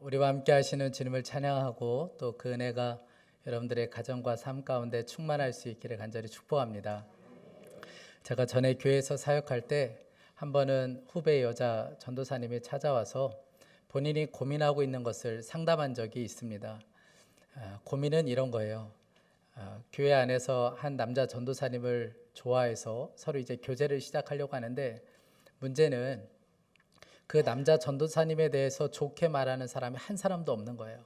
우리와 함께 하시는 주님을 찬양하고 또 그 은혜가 여러분들의 가정과 삶 가운데 충만할 수 있기를 간절히 축복합니다. 제가 전에 교회에서 사역할 때 한 번은 후배 여자 전도사님이 찾아와서 본인이 고민하고 있는 것을 상담한 적이 있습니다. 고민은 이런 거예요. 교회 안에서 한 남자 전도사님을 좋아해서 서로 이제 교제를 시작하려고 하는데, 문제는 그 남자 전도사님에 대해서 좋게 말하는 사람이 한 사람도 없는 거예요.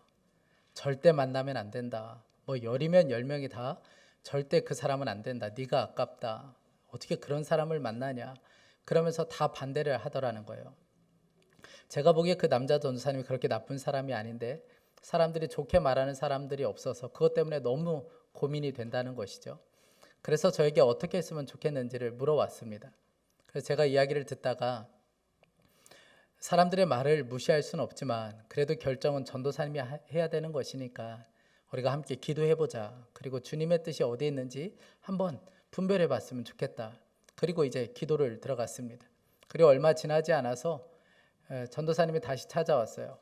절대 만나면 안 된다. 뭐 열이면 10명이 다 절대 그 사람은 안 된다. 네가 아깝다. 어떻게 그런 사람을 만나냐. 그러면서 다 반대를 하더라는 거예요. 제가 보기에 그 남자 전도사님이 그렇게 나쁜 사람이 아닌데 사람들이 좋게 말하는 사람들이 없어서 그것 때문에 너무 고민이 된다는 것이죠. 그래서 저에게 어떻게 했으면 좋겠는지를 물어왔습니다. 그래서 제가 이야기를 듣다가 사람들의 말을 무시할 수는 없지만 그래도 결정은 전도사님이 해야 되는 것이니까 우리가 함께 기도해보자. 그리고 주님의 뜻이 어디에 있는지 한번 분별해 봤으면 좋겠다. 그리고 이제 기도를 들어갔습니다. 그리고 얼마 지나지 않아서 전도사님이 다시 찾아왔어요.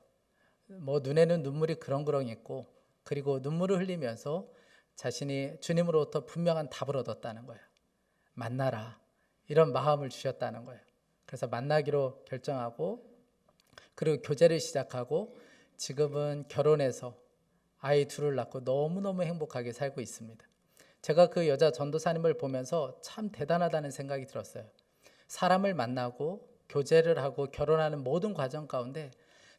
뭐 눈에는 눈물이 그렁그렁 있고, 그리고 눈물을 흘리면서 자신이 주님으로부터 분명한 답을 얻었다는 거예요. 만나라. 이런 마음을 주셨다는 거예요. 그래서 만나기로 결정하고 그리고 교제를 시작하고 지금은 결혼해서 아이 둘을 낳고 너무너무 행복하게 살고 있습니다. 제가 그 여자 전도사님을 보면서 참 대단하다는 생각이 들었어요. 사람을 만나고 교제를 하고 결혼하는 모든 과정 가운데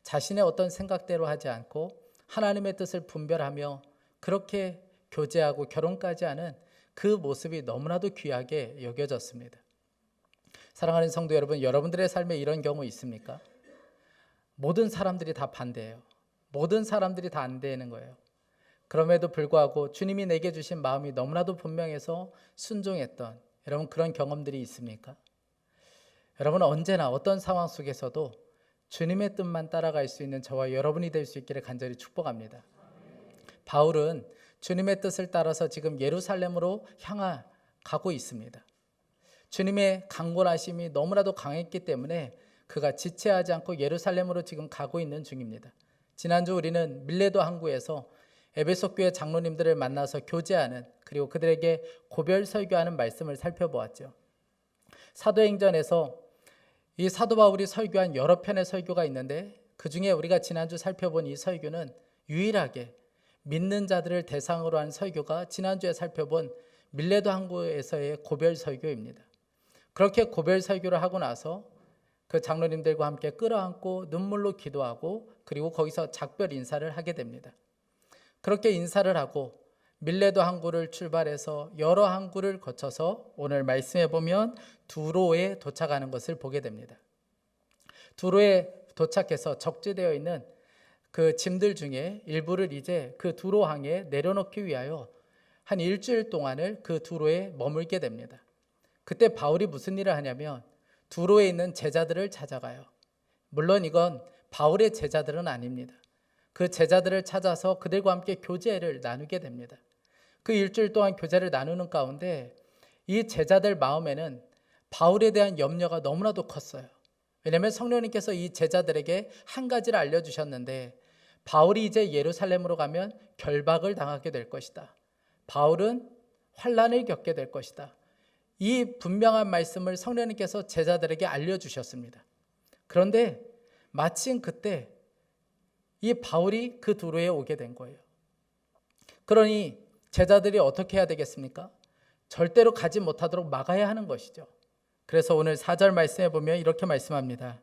자신의 어떤 생각대로 하지 않고 하나님의 뜻을 분별하며 그렇게 교제하고 결혼까지 하는 그 모습이 너무나도 귀하게 여겨졌습니다. 사랑하는 성도 여러분, 여러분들의 삶에 이런 경우 있습니까? 모든 사람들이 다 반대해요. 모든 사람들이 다 안 되는 거예요. 그럼에도 불구하고 주님이 내게 주신 마음이 너무나도 분명해서 순종했던 여러분, 그런 경험들이 있습니까? 여러분, 언제나 어떤 상황 속에서도 주님의 뜻만 따라갈 수 있는 저와 여러분이 될 수 있기를 간절히 축복합니다. 바울은 주님의 뜻을 따라서 지금 예루살렘으로 향하고 있습니다. 주님의 강권하심이 너무나도 강했기 때문에 그가 지체하지 않고 예루살렘으로 지금 가고 있는 중입니다. 지난주 우리는 밀레도 항구에서 에베소 교회 장로님들을 만나서 교제하는, 그리고 그들에게 고별 설교하는 말씀을 살펴보았죠. 사도행전에서 이 사도 바울이 설교한 여러 편의 설교가 있는데 그 중에 우리가 지난주 살펴본 이 설교는 유일하게 믿는 자들을 대상으로 한 설교가 지난주에 살펴본 밀레도 항구에서의 고별 설교입니다. 그렇게 고별 설교를 하고 나서 그 장로님들과 함께 끌어안고 눈물로 기도하고 그리고 거기서 작별 인사를 하게 됩니다. 그렇게 인사를 하고 밀레도 항구를 출발해서 여러 항구를 거쳐서 오늘 말씀해 보면 두로에 도착하는 것을 보게 됩니다. 두로에 도착해서 적재되어 있는 그 짐들 중에 일부를 이제 그 두로항에 내려놓기 위하여 한 일주일 동안을 그 두로에 머물게 됩니다. 그때 바울이 무슨 일을 하냐면 두로에 있는 제자들을 찾아가요. 물론 이건 바울의 제자들은 아닙니다. 그 제자들을 찾아서 그들과 함께 교제를 나누게 됩니다. 그 일주일 동안 교제를 나누는 가운데 이 제자들 마음에는 바울에 대한 염려가 너무나도 컸어요. 왜냐하면 성령님께서 이 제자들에게 한 가지를 알려주셨는데, 바울이 이제 예루살렘으로 가면 결박을 당하게 될 것이다. 바울은 환난을 겪게 될 것이다. 이 분명한 말씀을 성령님께서 제자들에게 알려주셨습니다. 그런데 마침 그때 이 바울이 그 두로에 오게 된 거예요. 그러니 제자들이 어떻게 해야 되겠습니까? 절대로 가지 못하도록 막아야 하는 것이죠. 그래서 오늘 4절 말씀해 보면 이렇게 말씀합니다.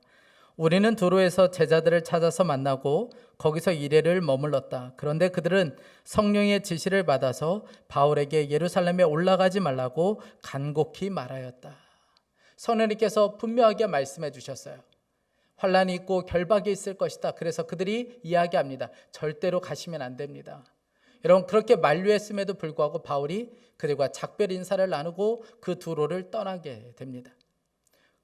우리는 두로에서 제자들을 찾아서 만나고 거기서 이레를 머물렀다. 그런데 그들은 성령의 지시를 받아서 바울에게 예루살렘에 올라가지 말라고 간곡히 말하였다. 성령님께서 분명하게 말씀해 주셨어요. 환난이 있고 결박이 있을 것이다. 그래서 그들이 이야기합니다. 절대로 가시면 안 됩니다. 여러분, 그렇게 만류했음에도 불구하고 바울이 그들과 작별 인사를 나누고 그 두로를 떠나게 됩니다.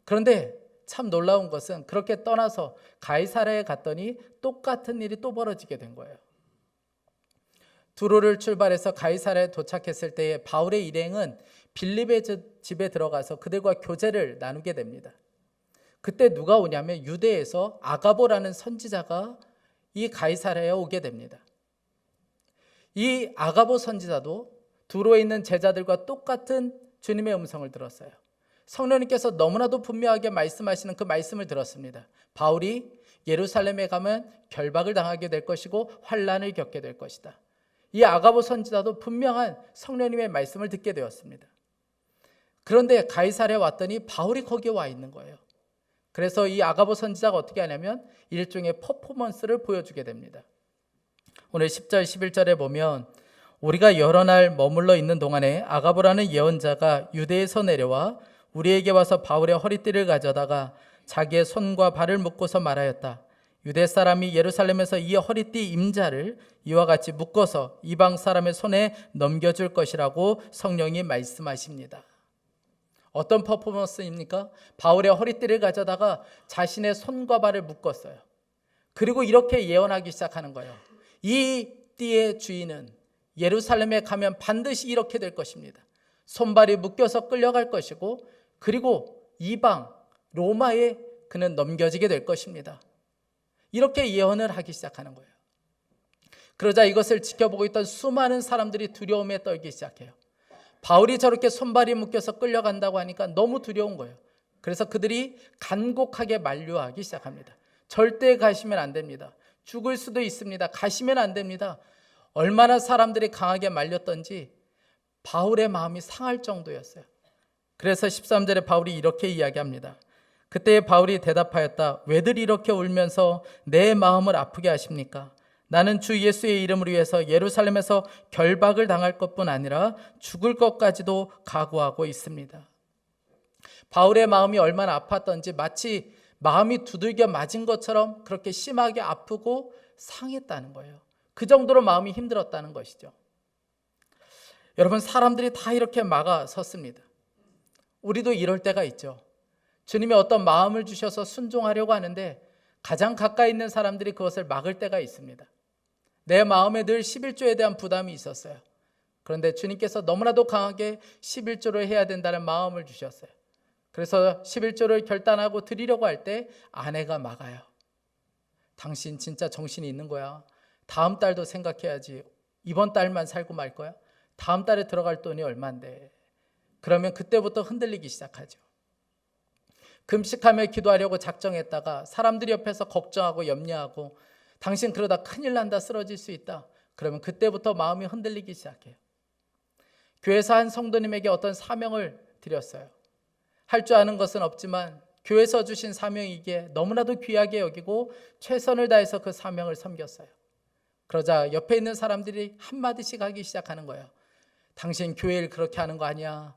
그런데 참 놀라운 것은 그렇게 떠나서 가이사랴에 갔더니 똑같은 일이 또 벌어지게 된 거예요. 두로를 출발해서 가이사랴에 도착했을 때에 바울의 일행은 빌립의 집에 들어가서 그들과 교제를 나누게 됩니다. 그때 누가 오냐면 유대에서 아가보라는 선지자가 이 가이사랴에 오게 됩니다. 이 아가보 선지자도 두로에 있는 제자들과 똑같은 주님의 음성을 들었어요. 성령님께서 너무나도 분명하게 말씀하시는 그 말씀을 들었습니다. 바울이 예루살렘에 가면 결박을 당하게 될 것이고 환난을 겪게 될 것이다. 이 아가보 선지자도 분명한 성령님의 말씀을 듣게 되었습니다. 그런데 가이사랴에 왔더니 바울이 거기에 와 있는 거예요. 그래서 이 아가보 선지자가 어떻게 하냐면 일종의 퍼포먼스를 보여주게 됩니다. 오늘 10절 11절에 보면 우리가 여러 날 머물러 있는 동안에 아가보라는 예언자가 유대에서 내려와 우리에게 와서 바울의 허리띠를 가져다가 자기의 손과 발을 묶고서 말하였다. 유대 사람이 예루살렘에서 이 허리띠 임자를 이와 같이 묶어서 이방 사람의 손에 넘겨줄 것이라고 성령이 말씀하십니다. 어떤 퍼포먼스입니까? 바울의 허리띠를 가져다가 자신의 손과 발을 묶었어요. 그리고 이렇게 예언하기 시작하는 거예요. 이 띠의 주인은 예루살렘에 가면 반드시 이렇게 될 것입니다. 손발이 묶여서 끌려갈 것이고 그리고 이방 로마에 그는 넘겨지게 될 것입니다. 이렇게 예언을 하기 시작하는 거예요. 그러자 이것을 지켜보고 있던 수많은 사람들이 두려움에 떨기 시작해요. 바울이 저렇게 손발이 묶여서 끌려간다고 하니까 너무 두려운 거예요. 그래서 그들이 간곡하게 만류하기 시작합니다. 절대 가시면 안 됩니다. 죽을 수도 있습니다. 가시면 안 됩니다. 얼마나 사람들이 강하게 말렸던지 바울의 마음이 상할 정도였어요. 그래서 13절에 바울이 이렇게 이야기합니다. 그때 바울이 대답하였다. 왜들 이렇게 울면서 내 마음을 아프게 하십니까? 나는 주 예수의 이름을 위해서 예루살렘에서 결박을 당할 것뿐 아니라 죽을 것까지도 각오하고 있습니다. 바울의 마음이 얼마나 아팠던지 마치 마음이 두들겨 맞은 것처럼 그렇게 심하게 아프고 상했다는 거예요. 그 정도로 마음이 힘들었다는 것이죠. 여러분, 사람들이 다 이렇게 막아섰습니다. 우리도 이럴 때가 있죠. 주님이 어떤 마음을 주셔서 순종하려고 하는데 가장 가까이 있는 사람들이 그것을 막을 때가 있습니다. 내 마음에 늘 11조에 대한 부담이 있었어요. 그런데 주님께서 너무나도 강하게 11조를 해야 된다는 마음을 주셨어요. 그래서 11조를 결단하고 드리려고 할 때 아내가 막아요. 당신 진짜 정신이 있는 거야. 다음 달도 생각해야지. 이번 달만 살고 말 거야? 다음 달에 들어갈 돈이 얼만데. 그러면 그때부터 흔들리기 시작하죠. 금식하며 기도하려고 작정했다가 사람들이 옆에서 걱정하고 염려하고 당신 그러다 큰일 난다, 쓰러질 수 있다. 그러면 그때부터 마음이 흔들리기 시작해요. 교회에서 한 성도님에게 어떤 사명을 드렸어요. 할 줄 아는 것은 없지만 교회에서 주신 사명이기에 너무나도 귀하게 여기고 최선을 다해서 그 사명을 섬겼어요. 그러자 옆에 있는 사람들이 한마디씩 하기 시작하는 거예요. 당신 교회 일 그렇게 하는 거 아니야.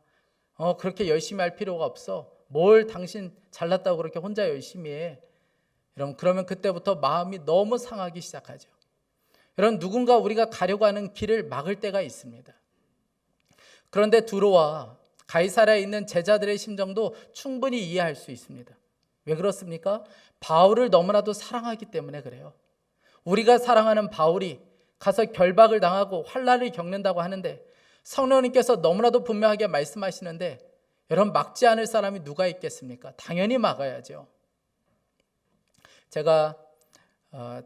그렇게 열심히 할 필요가 없어. 뭘 당신 잘났다고 그렇게 혼자 열심히 해. 여러분, 그러면 그때부터 마음이 너무 상하기 시작하죠. 여러분, 누군가 우리가 가려고 하는 길을 막을 때가 있습니다. 그런데 두로와 가이사랴에 있는 제자들의 심정도 충분히 이해할 수 있습니다. 왜 그렇습니까? 바울을 너무나도 사랑하기 때문에 그래요. 우리가 사랑하는 바울이 가서 결박을 당하고 환난을 겪는다고 하는데 성령님께서 너무나도 분명하게 말씀하시는데 여러분, 막지 않을 사람이 누가 있겠습니까? 당연히 막아야죠. 제가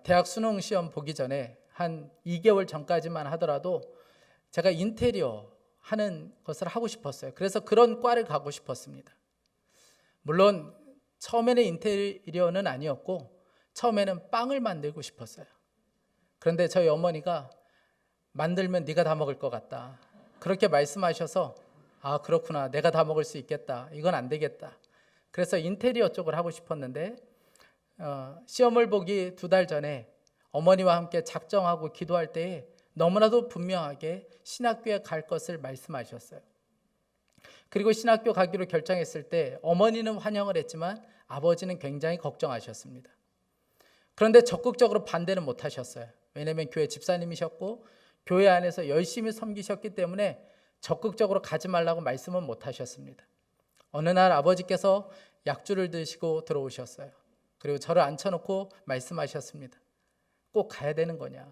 대학 수능 시험 보기 전에 한 2개월 전까지만 하더라도 제가 인테리어 하는 것을 하고 싶었어요. 그래서 그런 과를 가고 싶었습니다. 물론 처음에는 인테리어는 아니었고 처음에는 빵을 만들고 싶었어요. 그런데 저희 어머니가 만들면 네가 다 먹을 것 같다, 그렇게 말씀하셔서 아, 그렇구나, 내가 다 먹을 수 있겠다, 이건 안 되겠다. 그래서 인테리어 쪽을 하고 싶었는데 시험을 보기 2달 전에 어머니와 함께 작정하고 기도할 때에 너무나도 분명하게 신학교에 갈 것을 말씀하셨어요. 그리고 신학교 가기로 결정했을 때 어머니는 환영을 했지만 아버지는 굉장히 걱정하셨습니다. 그런데 적극적으로 반대는 못하셨어요. 왜냐하면 교회 집사님이셨고 교회 안에서 열심히 섬기셨기 때문에 적극적으로 가지 말라고 말씀은 못하셨습니다. 어느 날 아버지께서 약주를 드시고 들어오셨어요. 그리고 저를 앉혀놓고 말씀하셨습니다. 꼭 가야 되는 거냐?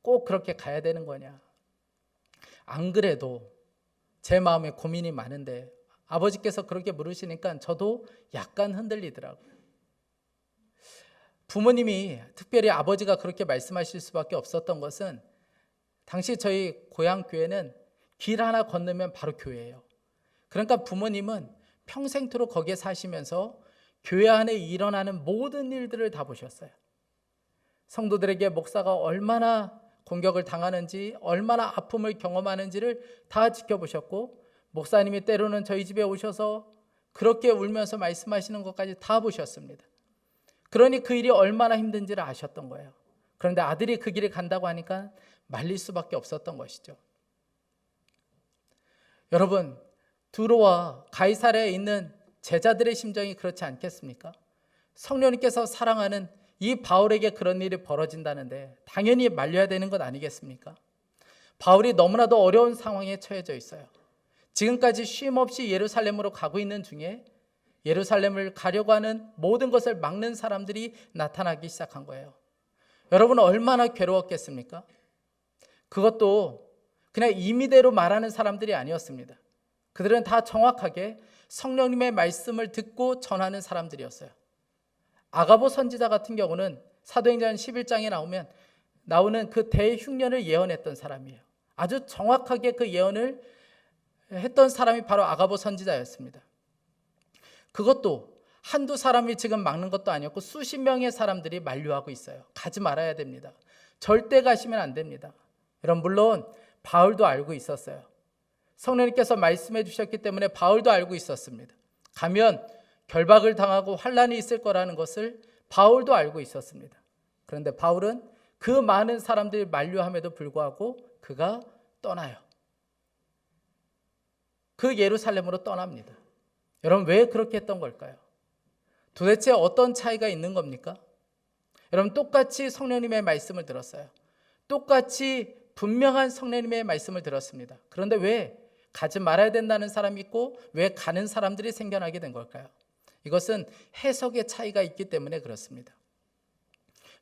꼭 그렇게 가야 되는 거냐? 안 그래도 제 마음에 고민이 많은데 아버지께서 그렇게 물으시니까 저도 약간 흔들리더라고요. 부모님이, 특별히 아버지가 그렇게 말씀하실 수밖에 없었던 것은 당시 저희 고향 교회는 길 하나 건너면 바로 교회예요. 그러니까 부모님은 평생토록 거기에 사시면서 교회 안에 일어나는 모든 일들을 다 보셨어요. 성도들에게 목사가 얼마나 공격을 당하는지, 얼마나 아픔을 경험하는지를 다 지켜보셨고, 목사님이 때로는 저희 집에 오셔서 그렇게 울면서 말씀하시는 것까지 다 보셨습니다. 그러니 그 일이 얼마나 힘든지를 아셨던 거예요. 그런데 아들이 그 길을 간다고 하니까 말릴 수밖에 없었던 것이죠. 여러분, 두로와 가이사랴에 있는 제자들의 심정이 그렇지 않겠습니까? 성령님께서 사랑하는 이 바울에게 그런 일이 벌어진다는데 당연히 말려야 되는 것 아니겠습니까? 바울이 너무나도 어려운 상황에 처해져 있어요. 지금까지 쉼 없이 예루살렘으로 가고 있는 중에 예루살렘을 가려고 하는 모든 것을 막는 사람들이 나타나기 시작한 거예요. 여러분, 얼마나 괴로웠겠습니까? 그것도 그냥 임의대로 말하는 사람들이 아니었습니다. 그들은 다 정확하게 성령님의 말씀을 듣고 전하는 사람들이었어요. 아가보 선지자 같은 경우는 사도행전 11장에 나오는 그 대흉년을 예언했던 사람이에요. 아주 정확하게 그 예언을 했던 사람이 바로 아가보 선지자였습니다. 그것도 한두 사람이 지금 막는 것도 아니었고 수십 명의 사람들이 만류하고 있어요. 가지 말아야 됩니다. 절대 가시면 안 됩니다. 여러분, 물론 바울도 알고 있었어요. 성령님께서 말씀해 주셨기 때문에 바울도 알고 있었습니다. 가면 결박을 당하고 환난이 있을 거라는 것을 바울도 알고 있었습니다. 그런데 바울은 그 많은 사람들이 만류함에도 불구하고 그가 떠나요. 그 예루살렘으로 떠납니다. 여러분, 왜 그렇게 했던 걸까요? 도대체 어떤 차이가 있는 겁니까? 여러분, 똑같이 성령님의 말씀을 들었어요. 똑같이 분명한 성령님의 말씀을 들었습니다. 그런데 왜 가지 말아야 된다는 사람이 있고 왜 가는 사람들이 생겨나게 된 걸까요? 이것은 해석의 차이가 있기 때문에 그렇습니다.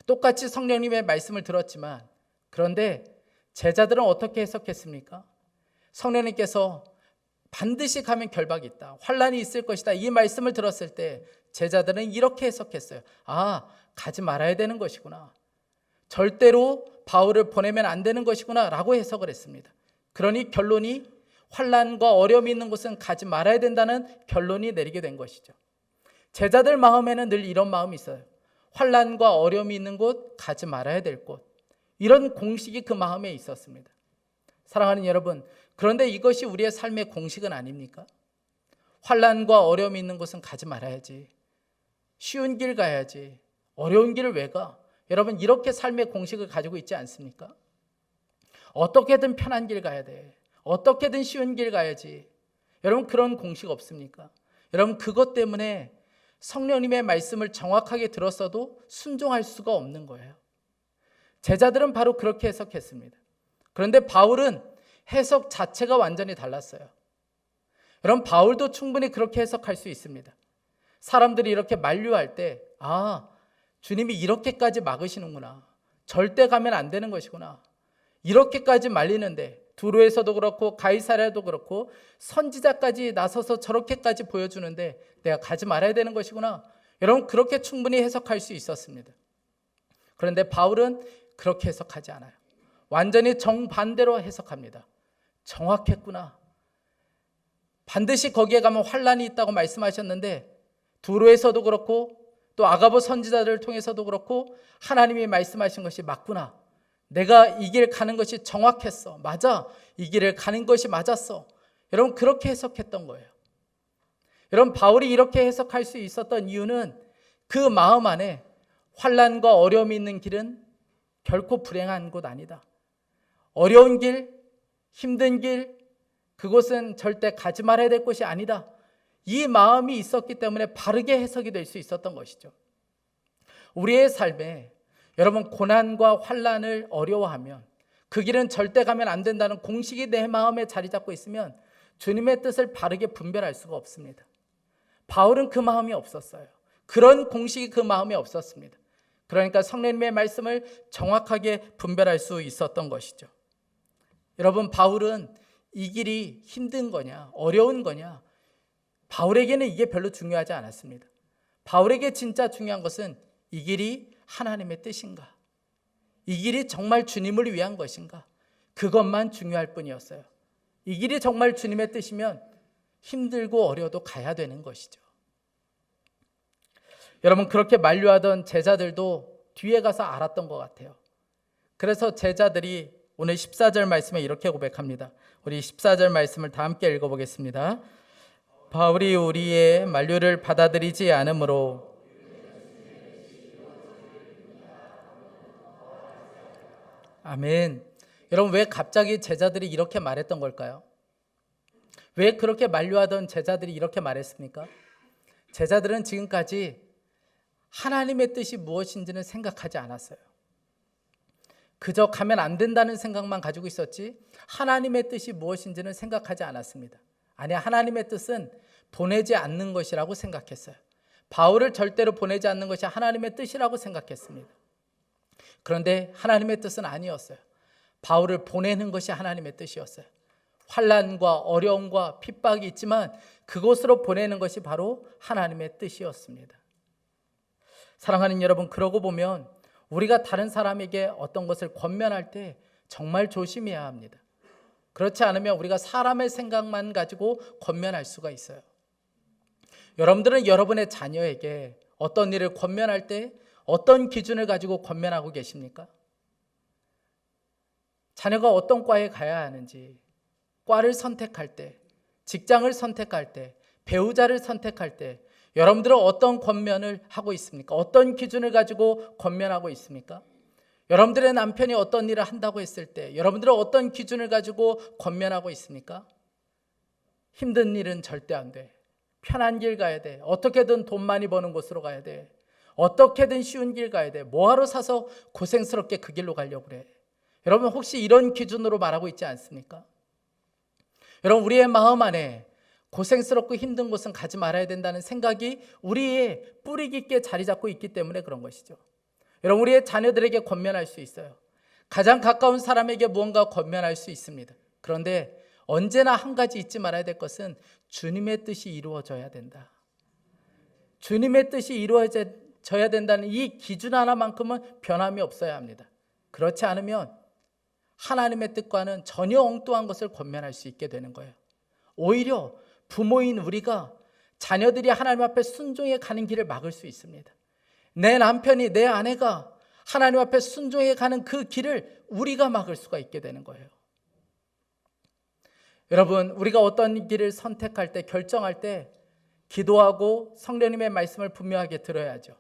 똑같이 성령님의 말씀을 들었지만 그런데 제자들은 어떻게 해석했습니까? 성령님께서 반드시 가면 결박이 있다, 환난이 있을 것이다, 이 말씀을 들었을 때 제자들은 이렇게 해석했어요. 아, 가지 말아야 되는 것이구나, 절대로 바울을 보내면 안 되는 것이구나 라고 해석을 했습니다. 그러니 결론이 환난과 어려움이 있는 곳은 가지 말아야 된다는 결론이 내리게 된 것이죠. 제자들 마음에는 늘 이런 마음이 있어요. 환난과 어려움이 있는 곳, 가지 말아야 될 곳, 이런 공식이 그 마음에 있었습니다. 사랑하는 여러분, 그런데 이것이 우리의 삶의 공식은 아닙니까? 환난과 어려움이 있는 곳은 가지 말아야지, 쉬운 길 가야지, 어려운 길을 왜 가? 여러분, 이렇게 삶의 공식을 가지고 있지 않습니까? 어떻게든 편한 길 가야 돼, 어떻게든 쉬운 길 가야지. 여러분, 그런 공식 없습니까? 여러분, 그것 때문에 성령님의 말씀을 정확하게 들었어도 순종할 수가 없는 거예요. 제자들은 바로 그렇게 해석했습니다. 그런데 바울은 해석 자체가 완전히 달랐어요. 여러분, 바울도 충분히 그렇게 해석할 수 있습니다. 사람들이 이렇게 만류할 때, 아, 주님이 이렇게까지 막으시는구나, 절대 가면 안 되는 것이구나, 이렇게까지 말리는데, 두로에서도 그렇고 가이사랴도 그렇고 선지자까지 나서서 저렇게까지 보여주는데 내가 가지 말아야 되는 것이구나, 여러분, 그렇게 충분히 해석할 수 있었습니다. 그런데 바울은 그렇게 해석하지 않아요. 완전히 정반대로 해석합니다. 정확했구나, 반드시 거기에 가면 환난이 있다고 말씀하셨는데 두로에서도 그렇고 또 아가보 선지자들을 통해서도 그렇고 하나님이 말씀하신 것이 맞구나, 내가 이 길 가는 것이 정확했어, 맞아, 이 길을 가는 것이 맞았어. 여러분, 그렇게 해석했던 거예요. 여러분, 바울이 이렇게 해석할 수 있었던 이유는 그 마음 안에 환난과 어려움이 있는 길은 결코 불행한 곳 아니다, 어려운 길, 힘든 길, 그곳은 절대 가지 말아야 될 곳이 아니다, 이 마음이 있었기 때문에 바르게 해석이 될 수 있었던 것이죠. 우리의 삶에 여러분, 고난과 환난을 어려워하면 그 길은 절대 가면 안 된다는 공식이 내 마음에 자리 잡고 있으면 주님의 뜻을 바르게 분별할 수가 없습니다. 바울은 그 마음이 없었어요. 그런 공식이 그 마음에 없었습니다. 그러니까 성령님의 말씀을 정확하게 분별할 수 있었던 것이죠. 여러분, 바울은 이 길이 힘든 거냐, 어려운 거냐, 바울에게는 이게 별로 중요하지 않았습니다. 바울에게 진짜 중요한 것은 이 길이 하나님의 뜻인가? 이 길이 정말 주님을 위한 것인가? 그것만 중요할 뿐이었어요. 이 길이 정말 주님의 뜻이면 힘들고 어려도 가야 되는 것이죠. 여러분, 그렇게 만류하던 제자들도 뒤에 가서 알았던 것 같아요. 그래서 제자들이 오늘 14절 말씀에 이렇게 고백합니다. 우리 14절 말씀을 다 함께 읽어보겠습니다. 바울이 우리의 만류를 받아들이지 않으므로 아멘. 여러분, 왜 갑자기 제자들이 이렇게 말했던 걸까요? 왜 그렇게 만류하던 제자들이 이렇게 말했습니까? 제자들은 지금까지 하나님의 뜻이 무엇인지는 생각하지 않았어요. 그저 가면 안 된다는 생각만 가지고 있었지 하나님의 뜻이 무엇인지는 생각하지 않았습니다. 아니, 하나님의 뜻은 보내지 않는 것이라고 생각했어요. 바울을 절대로 보내지 않는 것이 하나님의 뜻이라고 생각했습니다. 그런데 하나님의 뜻은 아니었어요. 바울을 보내는 것이 하나님의 뜻이었어요. 환난과 어려움과 핍박이 있지만 그곳으로 보내는 것이 바로 하나님의 뜻이었습니다. 사랑하는 여러분, 그러고 보면 우리가 다른 사람에게 어떤 것을 권면할 때 정말 조심해야 합니다. 그렇지 않으면 우리가 사람의 생각만 가지고 권면할 수가 있어요. 여러분들은 여러분의 자녀에게 어떤 일을 권면할 때 어떤 기준을 가지고 권면하고 계십니까? 자녀가 어떤 과에 가야 하는지, 과를 선택할 때, 직장을 선택할 때, 배우자를 선택할 때 여러분들은 어떤 권면을 하고 있습니까? 어떤 기준을 가지고 권면하고 있습니까? 여러분들의 남편이 어떤 일을 한다고 했을 때 여러분들은 어떤 기준을 가지고 권면하고 있습니까? 힘든 일은 절대 안 돼. 편한 길 가야 돼. 어떻게든 돈 많이 버는 곳으로 가야 돼. 어떻게든 쉬운 길 가야 돼. 뭐하러 사서 고생스럽게 그 길로 가려고 그래. 여러분, 혹시 이런 기준으로 말하고 있지 않습니까? 여러분, 우리의 마음 안에 고생스럽고 힘든 곳은 가지 말아야 된다는 생각이 우리의 뿌리 깊게 자리 잡고 있기 때문에 그런 것이죠. 여러분, 우리의 자녀들에게 권면할 수 있어요. 가장 가까운 사람에게 무언가 권면할 수 있습니다. 그런데 언제나 한 가지 잊지 말아야 될 것은 주님의 뜻이 이루어져야 된다. 주님의 뜻이 이루어져야 된다는 이 기준 하나만큼은 변함이 없어야 합니다. 그렇지 않으면 하나님의 뜻과는 전혀 엉뚱한 것을 권면할 수 있게 되는 거예요. 오히려 부모인 우리가 자녀들이 하나님 앞에 순종해 가는 길을 막을 수 있습니다. 내 남편이, 내 아내가 하나님 앞에 순종해 가는 그 길을 우리가 막을 수가 있게 되는 거예요. 여러분, 우리가 어떤 길을 선택할 때, 결정할 때 기도하고 성령님의 말씀을 분명하게 들어야죠.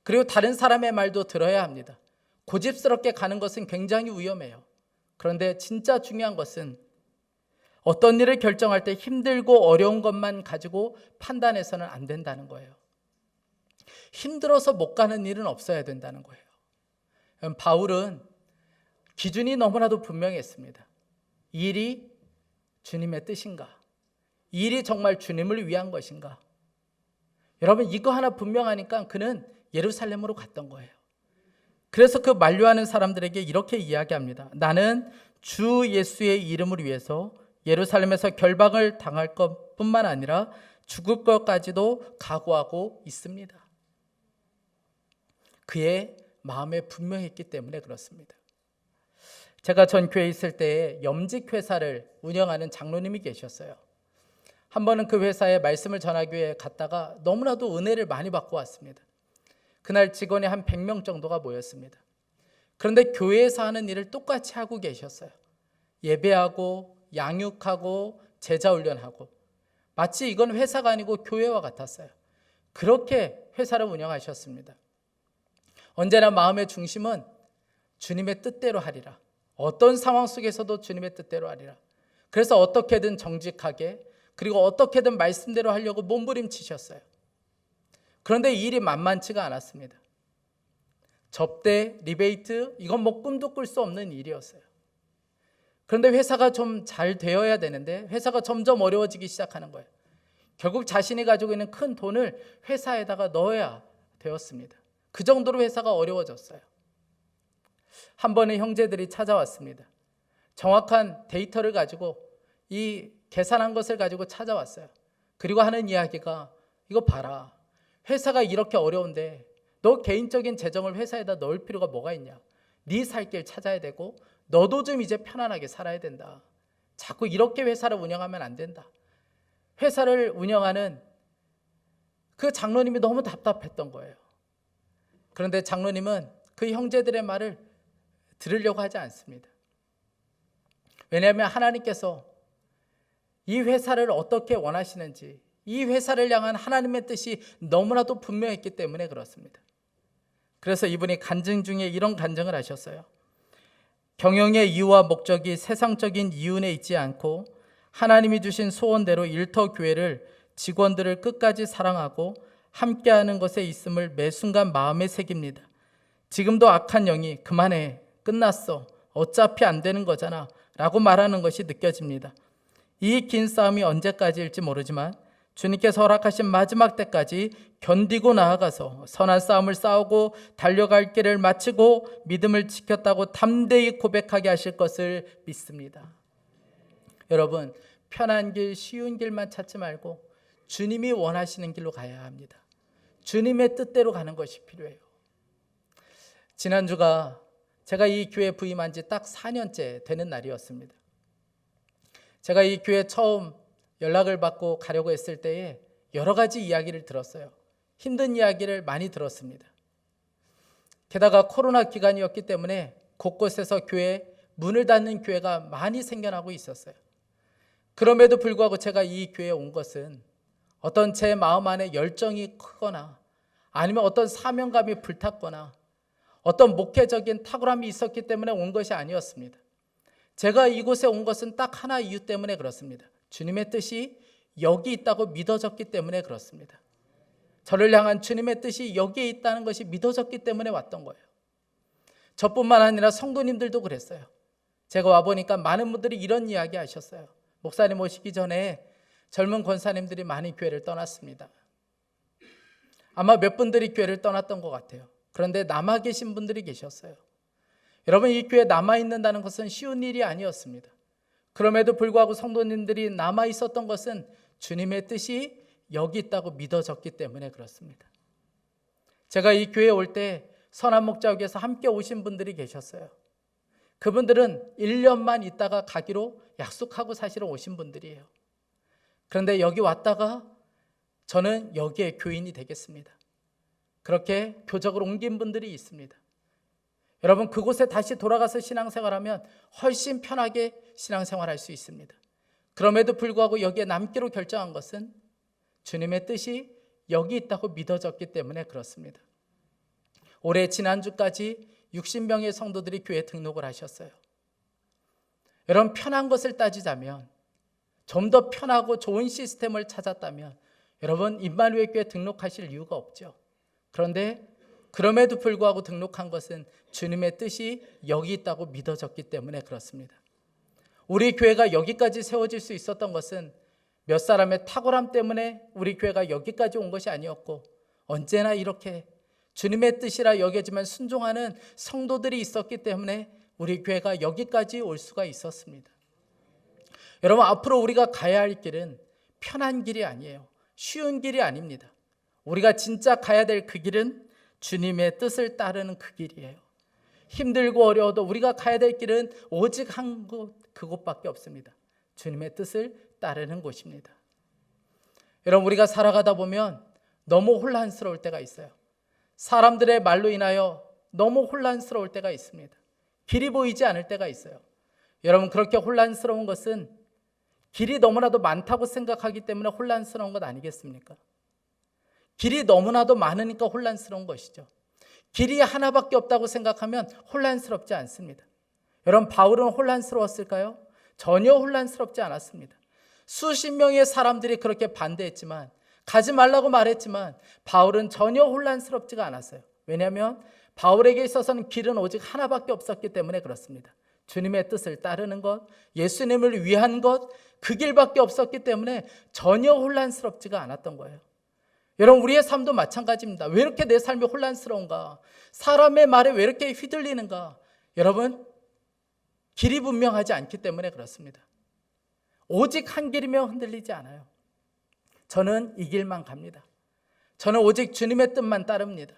그리고 다른 사람의 말도 들어야 합니다. 고집스럽게 가는 것은 굉장히 위험해요. 그런데 진짜 중요한 것은 어떤 일을 결정할 때 힘들고 어려운 것만 가지고 판단해서는 안 된다는 거예요. 힘들어서 못 가는 일은 없어야 된다는 거예요. 바울은 기준이 너무나도 분명했습니다. 이 일이 주님의 뜻인가? 이 일이 정말 주님을 위한 것인가? 여러분, 이거 하나 분명하니까 그는 예루살렘으로 갔던 거예요. 그래서 그 만류하는 사람들에게 이렇게 이야기합니다. 나는 주 예수의 이름을 위해서 예루살렘에서 결박을 당할 것뿐만 아니라 죽을 것까지도 각오하고 있습니다. 그의 마음에 분명했기 때문에 그렇습니다. 제가 전 교회에 있을 때 염직 회사를 운영하는 장로님이 계셨어요. 한 번은 그 회사에 말씀을 전하기 위해 갔다가 너무나도 은혜를 많이 받고 왔습니다. 그날 직원이 한 100명 정도가 모였습니다. 그런데 교회에서 하는 일을 똑같이 하고 계셨어요. 예배하고 양육하고 제자훈련하고, 마치 이건 회사가 아니고 교회와 같았어요. 그렇게 회사를 운영하셨습니다. 언제나 마음의 중심은 주님의 뜻대로 하리라. 어떤 상황 속에서도 주님의 뜻대로 하리라. 그래서 어떻게든 정직하게, 그리고 어떻게든 말씀대로 하려고 몸부림치셨어요. 그런데 이 일이 만만치가 않았습니다. 접대, 리베이트, 이건 뭐 꿈도 꿀 수 없는 일이었어요. 그런데 회사가 좀 잘 되어야 되는데 회사가 점점 어려워지기 시작하는 거예요. 결국 자신이 가지고 있는 큰 돈을 회사에다가 넣어야 되었습니다. 그 정도로 회사가 어려워졌어요. 한 번의 형제들이 찾아왔습니다. 정확한 데이터를 가지고 이 계산한 것을 가지고 찾아왔어요. 그리고 하는 이야기가, 이거 봐라, 회사가 이렇게 어려운데 너 개인적인 재정을 회사에다 넣을 필요가 뭐가 있냐? 네 살 길 찾아야 되고 너도 좀 이제 편안하게 살아야 된다. 자꾸 이렇게 회사를 운영하면 안 된다. 회사를 운영하는 그 장로님이 너무 답답했던 거예요. 그런데 장로님은 그 형제들의 말을 들으려고 하지 않습니다. 왜냐하면 하나님께서 이 회사를 어떻게 원하시는지, 이 회사를 향한 하나님의 뜻이 너무나도 분명했기 때문에 그렇습니다. 그래서 이분이 간증 중에 이런 간증을 하셨어요. 경영의 이유와 목적이 세상적인 이윤에 있지 않고 하나님이 주신 소원대로 일터 교회를 직원들을 끝까지 사랑하고 함께하는 것에 있음을 매 순간 마음에 새깁니다. 지금도 악한 영이 그만해, 끝났어, 어차피 안 되는 거잖아 라고 말하는 것이 느껴집니다. 이 긴 싸움이 언제까지일지 모르지만 주님께서 허락하신 마지막 때까지 견디고 나아가서 선한 싸움을 싸우고 달려갈 길을 마치고 믿음을 지켰다고 담대히 고백하게 하실 것을 믿습니다. 여러분, 편한 길, 쉬운 길만 찾지 말고 주님이 원하시는 길로 가야 합니다. 주님의 뜻대로 가는 것이 필요해요. 지난주가 제가 이 교회 부임한 지 딱 4년째 되는 날이었습니다. 제가 이 교회 처음 연락을 받고 가려고 했을 때에 여러 가지 이야기를 들었어요. 힘든 이야기를 많이 들었습니다. 게다가 코로나 기간이었기 때문에 곳곳에서 교회 문을 닫는 교회가 많이 생겨나고 있었어요. 그럼에도 불구하고 제가 이 교회에 온 것은 어떤 제 마음 안에 열정이 크거나 아니면 어떤 사명감이 불탔거나 어떤 목회적인 탁월함이 있었기 때문에 온 것이 아니었습니다. 제가 이곳에 온 것은 딱 하나 이유 때문에 그렇습니다. 주님의 뜻이 여기 있다고 믿어졌기 때문에 그렇습니다. 저를 향한 주님의 뜻이 여기에 있다는 것이 믿어졌기 때문에 왔던 거예요. 저뿐만 아니라 성도님들도 그랬어요. 제가 와보니까 많은 분들이 이런 이야기 하셨어요. 목사님 오시기 전에 젊은 권사님들이 많이 교회를 떠났습니다. 아마 몇 분들이 교회를 떠났던 것 같아요. 그런데 남아 계신 분들이 계셨어요. 여러분, 이 교회에 남아있는다는 것은 쉬운 일이 아니었습니다. 그럼에도 불구하고 성도님들이 남아 있었던 것은 주님의 뜻이 여기 있다고 믿어졌기 때문에 그렇습니다. 제가 이 교회에 올 때 선한 목자국에서 함께 오신 분들이 계셨어요. 그분들은 1년만 있다가 가기로 약속하고 사실은 오신 분들이에요. 그런데 여기 왔다가 저는 여기에 교인이 되겠습니다. 그렇게 교적을 옮긴 분들이 있습니다. 여러분, 그곳에 다시 돌아가서 신앙생활하면 훨씬 편하게 신앙생활할 수 있습니다. 그럼에도 불구하고 여기에 남기로 결정한 것은 주님의 뜻이 여기 있다고 믿어졌기 때문에 그렇습니다. 올해 지난주까지 60명의 성도들이 교회에 등록을 하셨어요. 여러분, 편한 것을 따지자면, 좀 더 편하고 좋은 시스템을 찾았다면 여러분, 임마누엘 교회에 등록하실 이유가 없죠. 그런데 그럼에도 불구하고 등록한 것은 주님의 뜻이 여기 있다고 믿어졌기 때문에 그렇습니다. 우리 교회가 여기까지 세워질 수 있었던 것은 몇 사람의 탁월함 때문에 우리 교회가 여기까지 온 것이 아니었고, 언제나 이렇게 주님의 뜻이라 여겨지면 순종하는 성도들이 있었기 때문에 우리 교회가 여기까지 올 수가 있었습니다. 여러분, 앞으로 우리가 가야 할 길은 편한 길이 아니에요. 쉬운 길이 아닙니다. 우리가 진짜 가야 될 그 길은 주님의 뜻을 따르는 그 길이에요. 힘들고 어려워도 우리가 가야 될 길은 오직 한 곳, 그곳밖에 없습니다. 주님의 뜻을 따르는 곳입니다. 여러분, 우리가 살아가다 보면 너무 혼란스러울 때가 있어요. 사람들의 말로 인하여 너무 혼란스러울 때가 있습니다. 길이 보이지 않을 때가 있어요. 여러분, 그렇게 혼란스러운 것은 길이 너무나도 많다고 생각하기 때문에 혼란스러운 것 아니겠습니까? 길이 너무나도 많으니까 혼란스러운 것이죠. 길이 하나밖에 없다고 생각하면 혼란스럽지 않습니다. 여러분, 바울은 혼란스러웠을까요? 전혀 혼란스럽지 않았습니다. 수십 명의 사람들이 그렇게 반대했지만, 가지 말라고 말했지만 바울은 전혀 혼란스럽지가 않았어요. 왜냐하면 바울에게 있어서는 길은 오직 하나밖에 없었기 때문에 그렇습니다. 주님의 뜻을 따르는 것, 예수님을 위한 것, 그 길밖에 없었기 때문에 전혀 혼란스럽지가 않았던 거예요. 여러분, 우리의 삶도 마찬가지입니다. 왜 이렇게 내 삶이 혼란스러운가? 사람의 말에 왜 이렇게 휘둘리는가? 여러분, 길이 분명하지 않기 때문에 그렇습니다. 오직 한 길이면 흔들리지 않아요. 저는 이 길만 갑니다. 저는 오직 주님의 뜻만 따릅니다.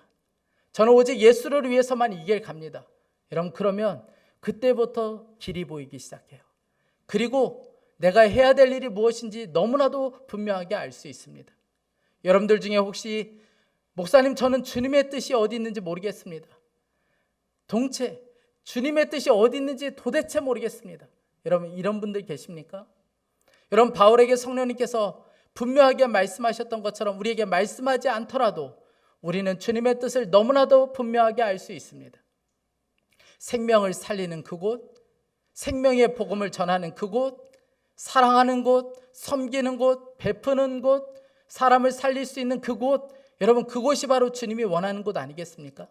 저는 오직 예수를 위해서만 이 길 갑니다. 여러분, 그러면 그때부터 길이 보이기 시작해요. 그리고 내가 해야 될 일이 무엇인지 너무나도 분명하게 알 수 있습니다. 여러분들 중에 혹시 목사님, 저는 주님의 뜻이 어디 있는지 모르겠습니다. 동체, 주님의 뜻이 어디 있는지 도대체 모르겠습니다. 여러분, 이런 분들 계십니까? 여러분, 바울에게 성령님께서 분명하게 말씀하셨던 것처럼 우리에게 말씀하지 않더라도 우리는 주님의 뜻을 너무나도 분명하게 알 수 있습니다. 생명을 살리는 그곳, 생명의 복음을 전하는 그곳, 사랑하는 곳, 섬기는 곳, 베푸는 곳, 사람을 살릴 수 있는 그곳, 여러분, 그곳이 바로 주님이 원하는 곳 아니겠습니까?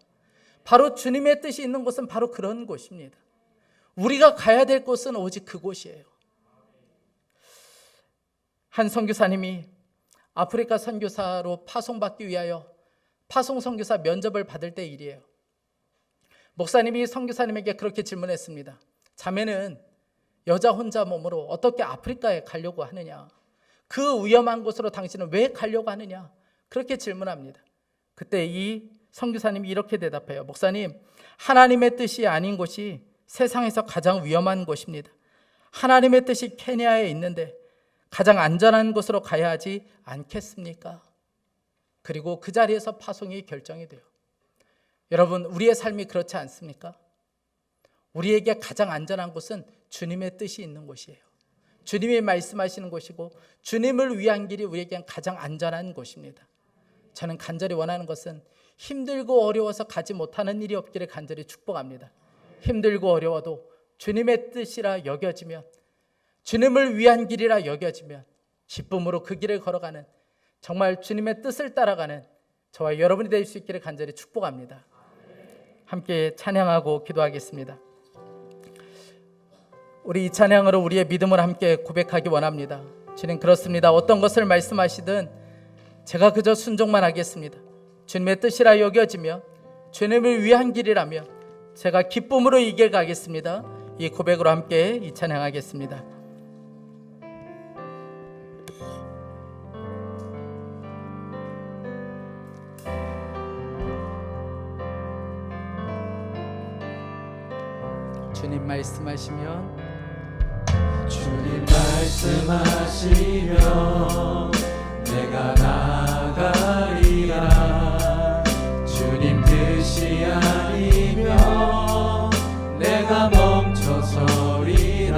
바로 주님의 뜻이 있는 곳은 바로 그런 곳입니다. 우리가 가야 될 곳은 오직 그곳이에요. 한 선교사님이 아프리카 선교사로 파송받기 위하여 파송 선교사 면접을 받을 때 일이에요. 목사님이 선교사님에게 그렇게 질문했습니다. 자매는 여자 혼자 몸으로 어떻게 아프리카에 가려고 하느냐? 그 위험한 곳으로 당신은 왜 가려고 하느냐? 그렇게 질문합니다. 그때 이 선교사님이 이렇게 대답해요. 목사님, 하나님의 뜻이 아닌 곳이 세상에서 가장 위험한 곳입니다. 하나님의 뜻이 케냐에 있는데 가장 안전한 곳으로 가야 하지 않겠습니까? 그리고 그 자리에서 파송이 결정이 돼요. 여러분, 우리의 삶이 그렇지 않습니까? 우리에게 가장 안전한 곳은 주님의 뜻이 있는 곳이에요. 주님이 말씀하시는 곳이고 주님을 위한 길이 우리에겐 가장 안전한 곳입니다. 저는 간절히 원하는 것은 힘들고 어려워서 가지 못하는 일이 없기를 간절히 축복합니다. 힘들고 어려워도 주님의 뜻이라 여겨지면, 주님을 위한 길이라 여겨지면 기쁨으로 그 길을 걸어가는, 정말 주님의 뜻을 따라가는 저와 여러분이 될 수 있기를 간절히 축복합니다. 함께 찬양하고 기도하겠습니다. 우리 이 찬양으로 우리의 믿음을 함께 고백하기 원합니다. 주님, 그렇습니다. 어떤 것을 말씀하시든 제가 그저 순종만 하겠습니다. 주님의 뜻이라 여겨지며 주님을 위한 길이라며 제가 기쁨으로 이 길 가겠습니다. 이 고백으로 함께 이 찬양하겠습니다. 주님 말씀하시면, 주님 말씀하시면 내가 나가리라. 주님 뜻이 아니면 내가 멈춰서리라.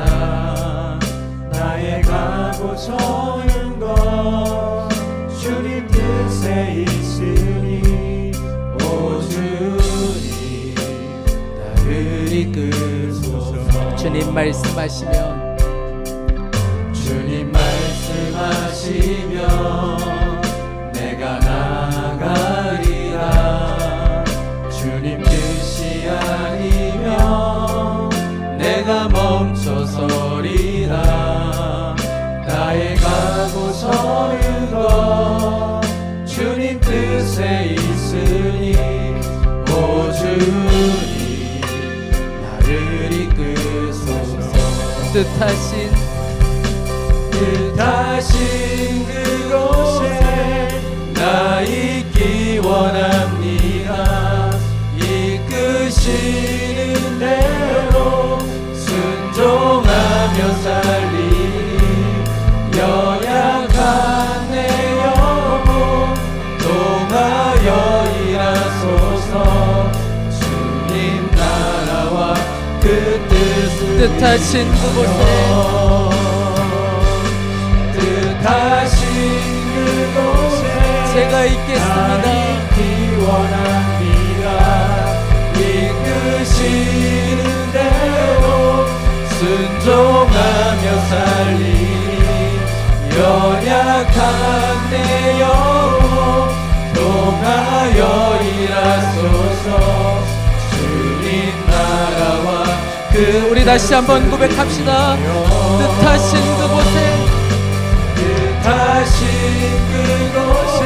나의 가고 서는 것 주님 뜻에 있으니 오 주님 나를 이끄소서. 주님 말씀하시면, 주님 말씀하시면 내가 나가리라. 주님 뜻이 아니면 내가 멈춰서리라. 나의 가고 서는 것 주님 뜻에 있으니 오 주님 나를 이끄소서. 뜻하신 그곳에 나 있기 원합니다. 이끄시는 대로 순종하며 살리니 연약한 내 영혼 동하여 일하소서. 주님 나라와 그 뜻을 뜻하신 그곳에 뜻하신 그곳에 제가 있겠습니다. 있기 원합니다. 이끄시는 대로 순종하며 살리니 연약한 내 영혼 동하여 일하소서. 주님 나라와 우리 다시 한번 고백합시다. 뜻하신 그곳에 뜻하신 그곳에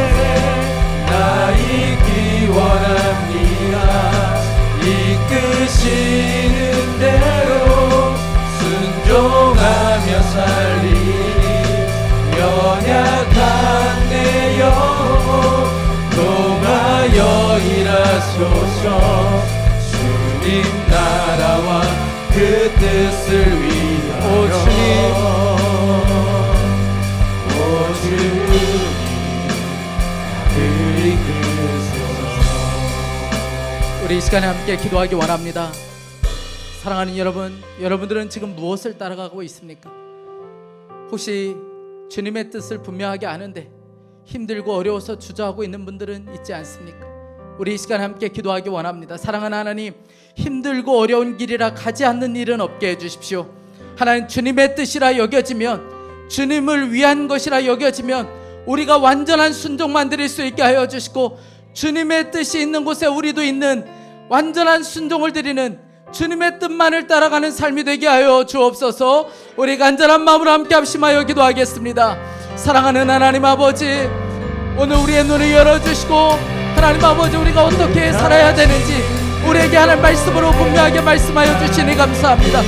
나 있기 원합니다. 이끄시는 대로 순종하며 살리니 연약한 내 영혼 동하여 일하소서. 하소서. 주님 나라와 그 뜻을 위하여 오 주님, 오 주님 그리 크소서. 우리 이 시간에 함께 기도하기 원합니다. 사랑하는 여러분, 여러분들은 지금 무엇을 따라가고 있습니까? 혹시 주님의 뜻을 분명하게 아는데 힘들고 어려워서 주저하고 있는 분들은 있지 않습니까? 우리 이 시간 함께 기도하기 원합니다. 사랑하는 하나님, 힘들고 어려운 길이라 가지 않는 일은 없게 해주십시오. 하나님, 주님의 뜻이라 여겨지면, 주님을 위한 것이라 여겨지면 우리가 완전한 순종만 드릴 수 있게 하여 주시고, 주님의 뜻이 있는 곳에 우리도 있는 완전한 순종을 드리는 주님의 뜻만을 따라가는 삶이 되게 하여 주옵소서. 우리 간절한 마음으로 함께 합심하여 기도하겠습니다. 사랑하는 하나님 아버지, 오늘 우리의 눈을 열어주시고 하나님 아버지, 우리가 어떻게 살아야 되는지 우리에게 하나님 말씀으로 분명하게 말씀하여 주시니 감사합니다.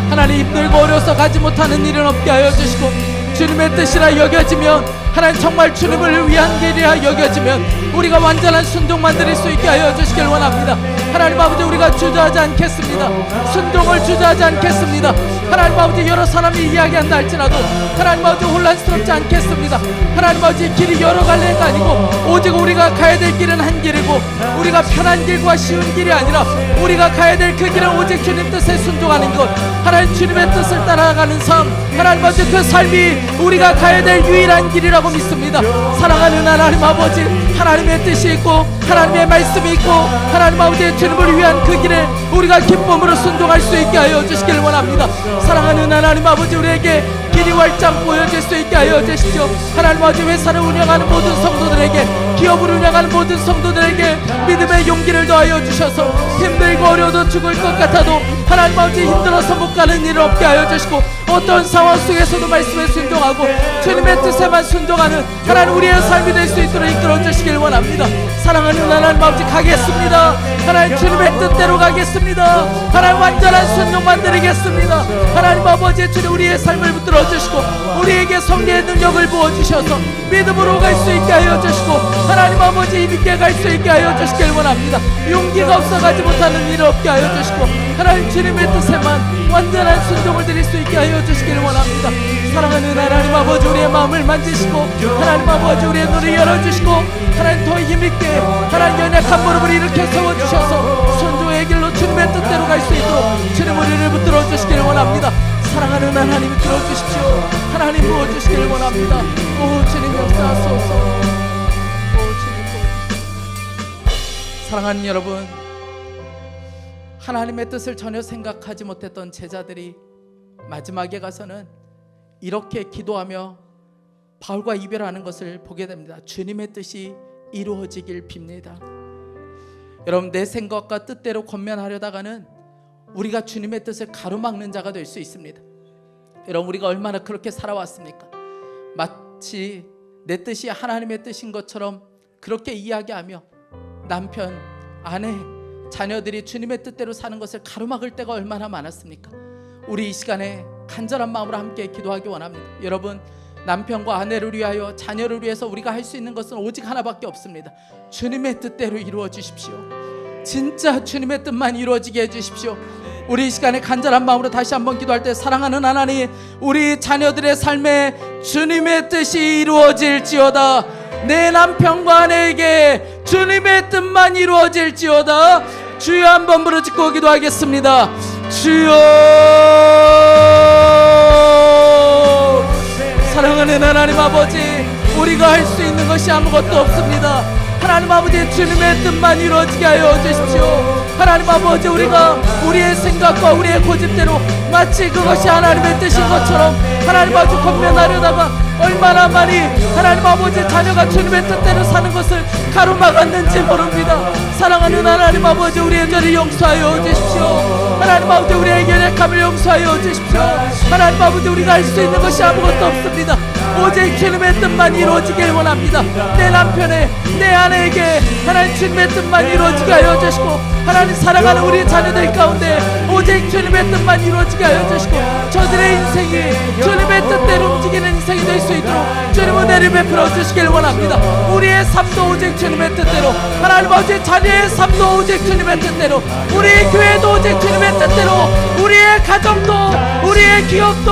하나님, 힘들고 어려워서 가지 못하는 일은 없게 하여 주시고, 주님의 뜻이라 여겨지면, 하나님 정말 주님을 위한 길이라 여겨지면 우리가 완전한 순종만 드릴 수 있게 하여 주시길 원합니다. 하나님 아버지, 우리가 주저하지 않겠습니다. 순종을 주저하지 않겠습니다. 하나님 아버지, 여러 사람이 이야기한다 할지라도 하나님 아버지 혼란스럽지 않겠습니다. 하나님 아버지, 길이 여러 갈래가 아니고 오직 우리가 가야 될 길은 한 길이고, 우리가 편한 길과 쉬운 길이 아니라 우리가 가야 될 그 길은 오직 주님 뜻에 순종하는 것, 하나님 주님의 뜻을 따라가는 삶, 하나님 아버지, 그 삶이 우리가 가야 될 유일한 길이라고 믿습니다. 사랑하는 하나님 아버지, 하나님의 뜻이 있고 하나님의 말씀이 있고 하나님 아버지의 주님을 위한 그 길에 우리가 기쁨으로 순종할 수 있게 하여 주시길 원합니다. 사랑하는 하나님 아버지, 우리에게 길이 활짝 보여질 수 있게 하여 주십시오. 하나님 아버지, 회사를 운영하는 모든 성도들에게, 기업을 운영하는 모든 성도들에게 믿음의 용기를 더하여 주셔서 힘들고 어려워도 죽을 것 같아도 하나님 아버지, 힘들어서 못 가는 일을 없게 하여 주시고, 어떤 상황 속에서도 말씀에 순종하고 주님의 뜻에만 순종하는 하나님 우리의 삶이 될 수 있도록 이끌어 주시길 원합니다. 사랑하는 하나님 아버지, 가겠습니다. 하나님 주님의 뜻대로 가겠습니다. 하나님 완전한 순종만 드리겠습니다. 하나님 아버지, 주님 우리의 삶을 붙들어 주시고 우리에게 성령의 능력을 부어주셔서 믿음으로 갈 수 있게 하여 주시고, 하나님 아버지, 힘있게 갈 수 있게 하여 주시길 원합니다. 용기가 없어 가지 못하는 일을 없게 하여 주시고, 하나님 주님의 뜻에만 완전한 순종을 드릴 수 있게 하여 주시길 원합니다. 사랑하는 하나님 아버지, 우리의 마음을 만지시고 하나님 아버지, 우리의 눈을 열어주시고 하나님 더 힘있게 하나님 연약한 무릎을 일으켜 세워주셔서 순종의 길로 주님의 뜻대로 갈 수 있도록 주님 우리를 붙들어 주시길 원합니다. 사랑하는 하나님, 들어주십시오. 하나님 부어주시길 원합니다. 오 주님, 역사하소서. 오 주님 부어주시옵소서. 사랑하는 여러분, 하나님의 뜻을 전혀 생각하지 못했던 제자들이 마지막에 가서는 이렇게 기도하며 바울과 이별하는 것을 보게 됩니다. 주님의 뜻이 이루어지길 빕니다. 여러분, 내 생각과 뜻대로 권면하려다가는 우리가 주님의 뜻을 가로막는 자가 될 수 있습니다. 여러분, 우리가 얼마나 그렇게 살아왔습니까? 마치 내 뜻이 하나님의 뜻인 것처럼 그렇게 이야기하며 남편, 아내, 자녀들이 주님의 뜻대로 사는 것을 가로막을 때가 얼마나 많았습니까? 우리 이 시간에 간절한 마음으로 함께 기도하기 원합니다. 여러분, 남편과 아내를 위하여, 자녀를 위해서 우리가 할 수 있는 것은 오직 하나밖에 없습니다. 주님의 뜻대로 이루어 주십시오. 진짜 주님의 뜻만 이루어지게 해주십시오. 우리 이 시간에 간절한 마음으로 다시 한번 기도할 때, 사랑하는 하나님, 우리 자녀들의 삶에 주님의 뜻이 이루어질지어다. 내 남편과 아내에게 주님의 뜻만 이루어질지어다. 주여, 한번 부르짖고 기도하겠습니다. 주여. 사랑하는 하나님 아버지, 우리가 할 수 있는 것이 아무것도 없습니다. 하나님 아버지, 주님의 뜻만 이루어지게 하여 주십시오. 하나님 아버지, 우리가 우리의 생각과 우리의 고집대로 마치 그것이 하나님의 뜻인 것처럼 하나님 아버지 권면하려다가 얼마나 많이 하나님 아버지 자녀가 주님의 뜻대로 사는 것을 가로막았는지 모릅니다. 사랑하는 하나님 아버지, 우리의 죄를 용서하여 주십시오. 하나님 아버지, 우리의 연약함을 용서하여 주십시오. 하나님 아버지, 우리가 할 수 있는 것이 아무것도 없습니다. 오직 주님의 뜻만 이루어지길 원합니다. 내 남편의, 내 아내에게 하나님 주님의 뜻만 이루어지게 하여 주시고, 하나님 사랑하는 우리 자녀들 가운데 오직 오직 주님의 뜻만 이루어지게 하여 주시고 저들의 인생이 주님의 뜻대로 움직이는 인생이 될 수 있도록 주님 은혜를 베풀어 주시길 원합니다. 우리의 삶도 오직 주님의 뜻대로, 하나님 아버지 자녀의 삶도 오직 주님의 뜻대로, 우리의 교회도 오직 주님의 뜻대로, 우리의 가정도 우리의 기업도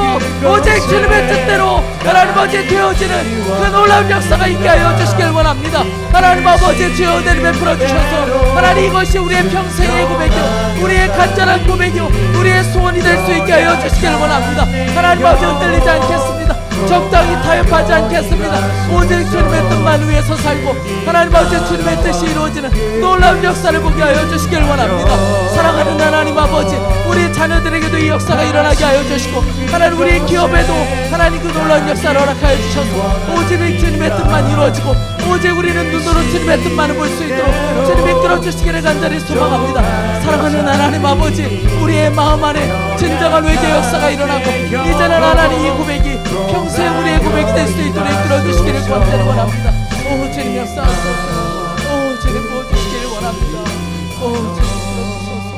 오직 주님의 뜻대로 하나님 아버지 되어지는 그 놀라운 역사가 있게 하여 주시길 원합니다. 하나님 아버지 주여 은혜를 베풀어 주셔서 하나님 이것이 우리의 평생의 고백이요 우리의 간절한 고백이요 우리의 소원이 될 수 있게 하여 주시길 원합니다. 하나님 아버지 흔들리지 않겠습니다. 적당히 타협하지 않겠습니다. 오직 주님의 뜻만 위해서 살고 하나님 아버지 주님의 뜻이 이루어지는 놀라운 역사를 보게 하여 주시길 원합니다. 사랑하는 하나님 아버지, 우리 자녀들에게도 이 역사가 일어나게 하여 주시고 하나님 우리 기업에도 하나님 그 놀라운 역사를 허락하여 주셔서 오직 주님의 뜻만 이루어지고 오직 우리는 눈으로 주님의 뜻만을 볼 수 있도록 주님이 끌어주시기를 간절히 소망합니다. 사랑하는 하나님 아버지, 우리의 마음 안에 진정한 외교 역사가 일어나고 이제는 하나님 이 고백이 평생 우리의 고백이 될 수 있도록 이끌어주시기를 간절히 원합니다. 오 주님 역사하소서. 오 주님 부어주시기를 원합니다. 오 주님 부어주소서.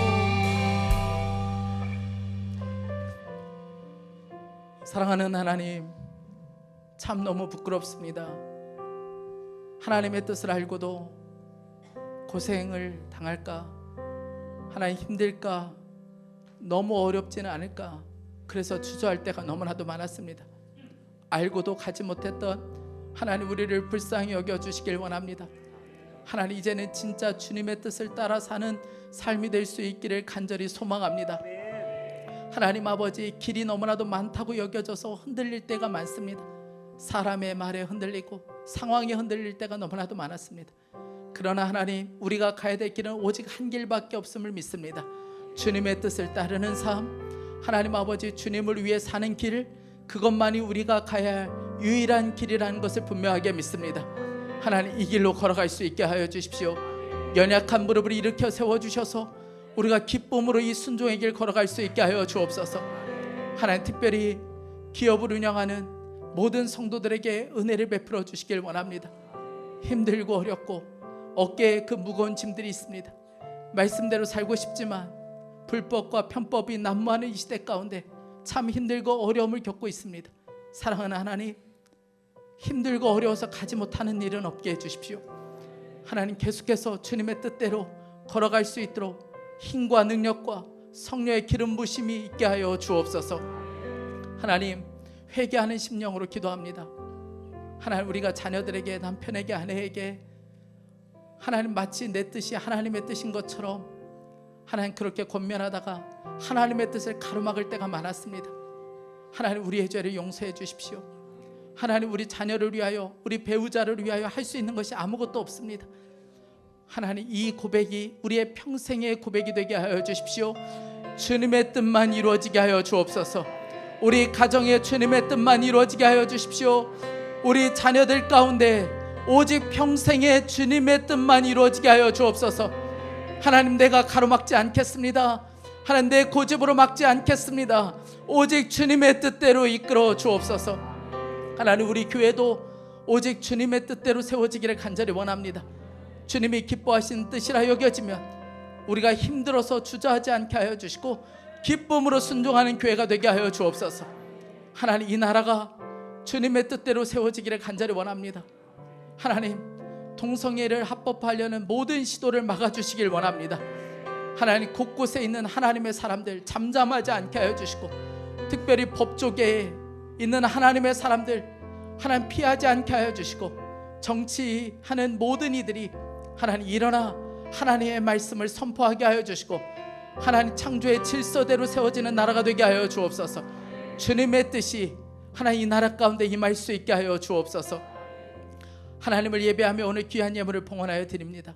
사랑하는 하나님, 참 너무 부끄럽습니다. 하나님의 뜻을 알고도 고생을 당할까, 하나님 힘들까, 너무 어렵지는 않을까, 그래서 주저할 때가 너무나도 많았습니다. 알고도 가지 못했던 하나님 우리를 불쌍히 여겨주시길 원합니다. 하나님 이제는 진짜 주님의 뜻을 따라 사는 삶이 될 수 있기를 간절히 소망합니다. 하나님 아버지, 길이 너무나도 많다고 여겨져서 흔들릴 때가 많습니다. 사람의 말에 흔들리고 상황에 흔들릴 때가 너무나도 많았습니다. 그러나 하나님, 우리가 가야 될 길은 오직 한 길밖에 없음을 믿습니다. 주님의 뜻을 따르는 삶, 하나님 아버지 주님을 위해 사는 길, 그것만이 우리가 가야 할 유일한 길이라는 것을 분명하게 믿습니다. 하나님 이 길로 걸어갈 수 있게 하여 주십시오. 연약한 무릎을 일으켜 세워주셔서 우리가 기쁨으로 이 순종의 길 걸어갈 수 있게 하여 주옵소서. 하나님 특별히 기업을 운영하는 모든 성도들에게 은혜를 베풀어 주시길 원합니다. 힘들고 어렵고 어깨에 그 무거운 짐들이 있습니다. 말씀대로 살고 싶지만 불법과 편법이 난무하는 이 시대 가운데 참 힘들고 어려움을 겪고 있습니다. 사랑하는 하나님, 힘들고 어려워서 가지 못하는 일은 없게 해주십시오. 하나님 계속해서 주님의 뜻대로 걸어갈 수 있도록 힘과 능력과 성령의 기름 부심이 있게 하여 주옵소서. 하나님, 회개하는 심령으로 기도합니다. 하나님 우리가 자녀들에게, 남편에게, 아내에게 하나님 마치 내 뜻이 하나님의 뜻인 것처럼 하나님 그렇게 권면하다가 하나님의 뜻을 가로막을 때가 많았습니다. 하나님 우리의 죄를 용서해 주십시오. 하나님 우리 자녀를 위하여, 우리 배우자를 위하여 할 수 있는 것이 아무것도 없습니다. 하나님 이 고백이 우리의 평생의 고백이 되게 하여 주십시오. 주님의 뜻만 이루어지게 하여 주옵소서. 우리 가정에 주님의 뜻만 이루어지게 하여 주십시오. 우리 자녀들 가운데 오직 평생의 주님의 뜻만 이루어지게 하여 주옵소서. 하나님 내가 가로막지 않겠습니다. 하나님 내 고집으로 막지 않겠습니다. 오직 주님의 뜻대로 이끌어 주옵소서. 하나님 우리 교회도 오직 주님의 뜻대로 세워지기를 간절히 원합니다. 주님이 기뻐하시는 뜻이라 여겨지면 우리가 힘들어서 주저하지 않게 하여 주시고 기쁨으로 순종하는 교회가 되게 하여 주옵소서. 하나님 이 나라가 주님의 뜻대로 세워지기를 간절히 원합니다. 하나님 동성애를 합법화하려는 모든 시도를 막아주시길 원합니다. 하나님 곳곳에 있는 하나님의 사람들 잠잠하지 않게 하여 주시고 특별히 법조계에 있는 하나님의 사람들 하나님 피하지 않게 하여 주시고 정치하는 모든 이들이 하나님 일어나 하나님의 말씀을 선포하게 하여 주시고 하나님 창조의 질서대로 세워지는 나라가 되게 하여 주옵소서. 주님의 뜻이 하나님 이 나라 가운데 임할 수 있게 하여 주옵소서. 하나님을 예배하며 오늘 귀한 예물을 봉헌하여 드립니다.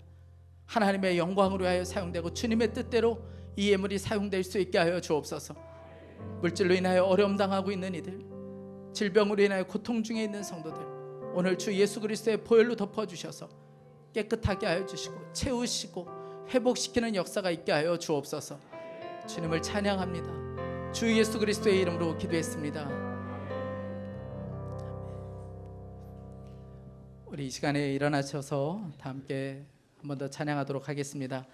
하나님의 영광으로 하여 사용되고 주님의 뜻대로 이 예물이 사용될 수 있게 하여 주옵소서. 물질로 인하여 어려움 당하고 있는 이들, 질병으로 인하여 고통 중에 있는 성도들, 오늘 주 예수 그리스도의 보혈로 덮어주셔서 깨끗하게 하여 주시고 채우시고 회복시키는 역사가 있게 하여 주옵소서. 주님을 찬양합니다. 주 예수 그리스도의 이름으로 기도했습니다. 우리 이 시간에 일어나셔서 다 함께 한 번 더 찬양하도록 하겠습니다.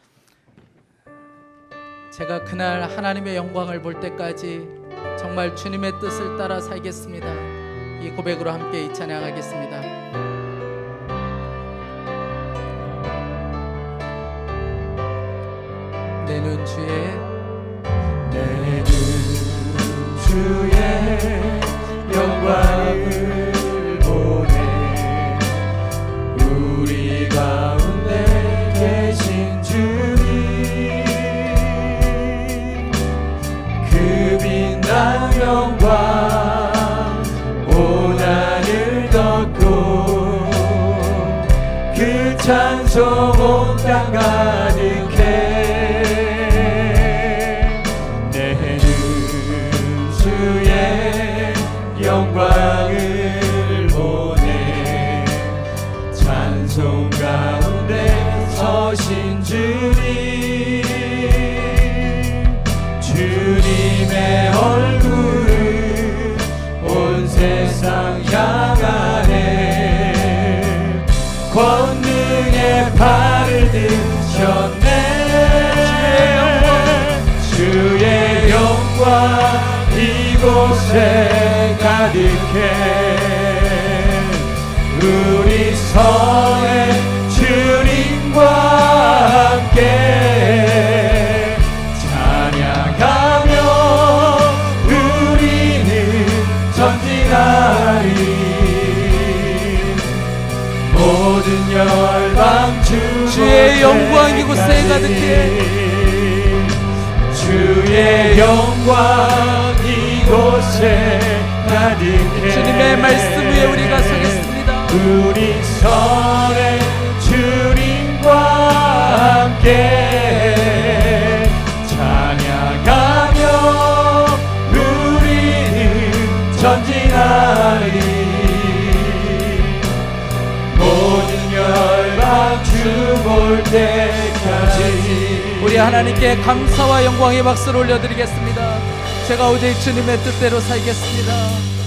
제가 그날 하나님의 영광을 볼 때까지 정말 주님의 뜻을 따라 살겠습니다. 이 고백으로 함께 이 찬양하겠습니다. 내 눈 주의 영광을 보내 우리 가운데 계신 주님 그 빛난 영광 온 하늘 덮고 그 찬송 온 땅 가득해 영광을 보내 찬송 가운데 서신 주님 주님의 얼굴을 온 세상 향하네 권능의 팔을 드셨네 주의 영광 이곳에 가득해 우리 성의 주님과 함께 찬양하며 우리는 전진하리 모든 열방 주의 영광 이곳에 가득해 주의 영광 이곳에 가득해 주님의 말씀 위에 우리가 서겠습니다. 우리 성의 주님과 함께 찬양하며 우리는 전진하리 모든 열방 주 볼 때까지 우리 하나님께 감사와 영광의 박수를 올려드리겠습니다. 제가 오직 주님의 뜻대로 살겠습니다.